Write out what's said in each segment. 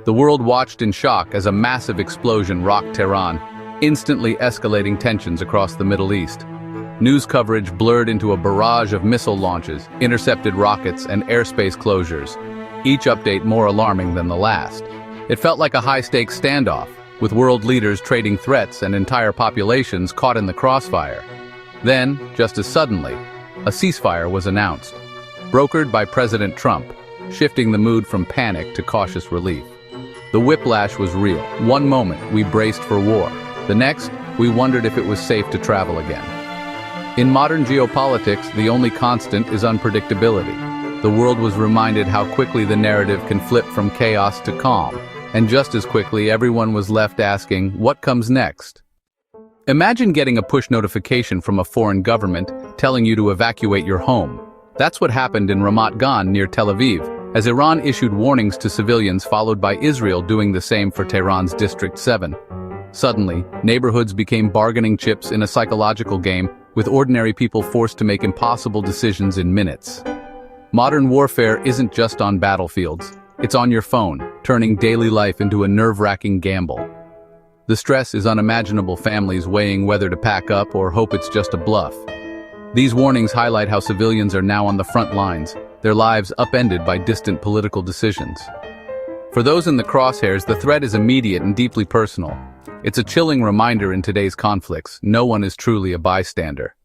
The world watched in shock as a massive explosion rocked Tehran, instantly escalating tensions across the Middle East. News coverage blurred into a barrage of missile launches, intercepted rockets, and airspace closures, each update more alarming than the last. It felt like a high-stakes standoff, with world leaders trading threats and entire populations caught in the crossfire. Then, just as suddenly, a ceasefire was announced, brokered by President Trump, shifting the mood from panic to cautious relief. The whiplash was real. One moment, we braced for war. The next, we wondered if it was safe to travel again. In modern geopolitics, the only constant is unpredictability. The world was reminded how quickly the narrative can flip from chaos to calm, and just as quickly everyone was left asking, what comes next? Imagine getting a push notification from a foreign government telling you to evacuate your home. That's what happened in Ramat Gan near Tel Aviv, as Iran issued warnings to civilians followed by Israel doing the same for Tehran's District 7. Suddenly, neighborhoods became bargaining chips in a psychological game, with ordinary people forced to make impossible decisions in minutes. Modern warfare isn't just on battlefields, it's on your phone, turning daily life into a nerve-wracking gamble. The stress is unimaginable, families weighing whether to pack up or hope it's just a bluff. These warnings highlight how civilians are now on the front lines, their lives upended by distant political decisions. For those in the crosshairs, the threat is immediate and deeply personal. It's a chilling reminder in today's conflicts, no one is truly a bystander.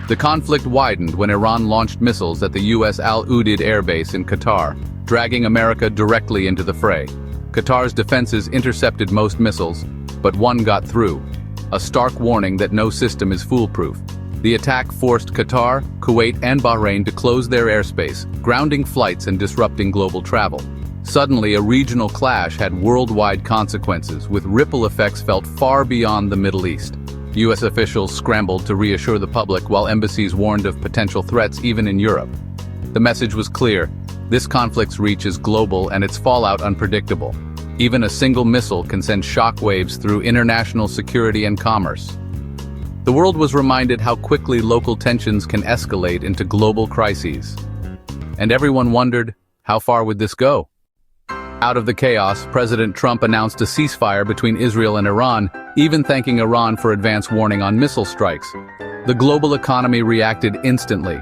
The conflict widened when Iran launched missiles at the U.S. Al Udeid Air Base in Qatar, dragging America directly into the fray. Qatar's defenses intercepted most missiles, but one got through, a stark warning that no system is foolproof. The attack forced Qatar, Kuwait, and Bahrain to close their airspace, grounding flights and disrupting global travel. Suddenly, a regional clash had worldwide consequences, with ripple effects felt far beyond the Middle East. U.S. officials scrambled to reassure the public while embassies warned of potential threats even in Europe. The message was clear: this conflict's reach is global and its fallout unpredictable. Even a single missile can send shockwaves through international security and commerce. The world was reminded how quickly local tensions can escalate into global crises. And everyone wondered, how far would this go? Out of the chaos, President Trump announced a ceasefire between Israel and Iran, even thanking Iran for advance warning on missile strikes. The global economy reacted instantly.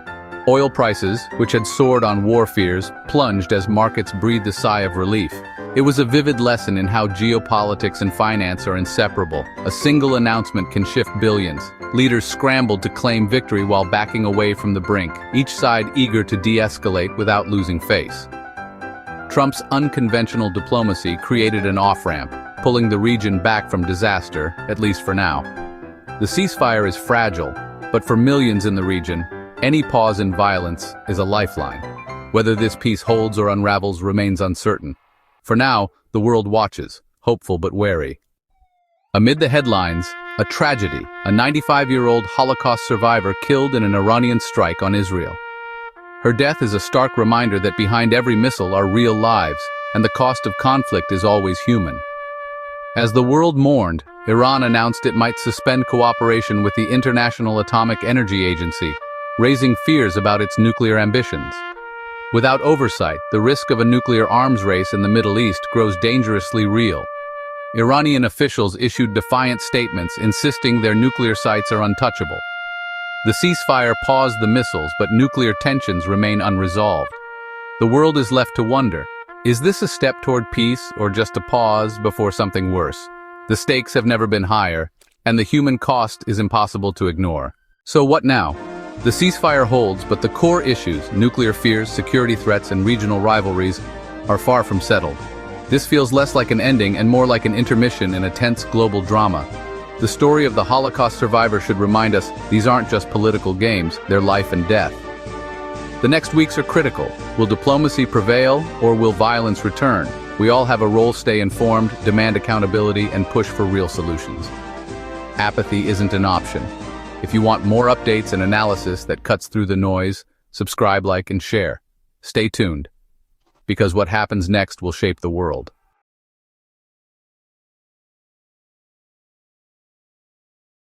Oil prices, which had soared on war fears, plunged as markets breathed a sigh of relief. It was a vivid lesson in how geopolitics and finance are inseparable. A single announcement can shift billions. Leaders scrambled to claim victory while backing away from the brink, each side eager to de-escalate without losing face. Trump's unconventional diplomacy created an off-ramp, pulling the region back from disaster, at least for now. The ceasefire is fragile, but for millions in the region, any pause in violence is a lifeline. Whether this peace holds or unravels remains uncertain. For now, the world watches, hopeful but wary. Amid the headlines, a tragedy: a 95-year-old Holocaust survivor killed in an Iranian strike on Israel. Her death is a stark reminder that behind every missile are real lives, and the cost of conflict is always human. As the world mourned, Iran announced it might suspend cooperation with the International Atomic Energy Agency, raising fears about its nuclear ambitions. Without oversight, the risk of a nuclear arms race in the Middle East grows dangerously real. Iranian officials issued defiant statements insisting their nuclear sites are untouchable. The ceasefire paused the missiles, but nuclear tensions remain unresolved. The world is left to wonder, is this a step toward peace or just a pause before something worse? The stakes have never been higher, and the human cost is impossible to ignore. So what now? The ceasefire holds, but the core issues, nuclear fears, security threats, and regional rivalries, are far from settled. This feels less like an ending and more like an intermission in a tense global drama. The story of the Holocaust survivor should remind us these aren't just political games, they're life and death. The next weeks are critical. Will diplomacy prevail, or will violence return? We all have a role: stay informed, demand accountability, and push for real solutions. Apathy isn't an option. If you want more updates and analysis that cuts through the noise, subscribe, like, and share. Stay tuned, because what happens next will shape the world.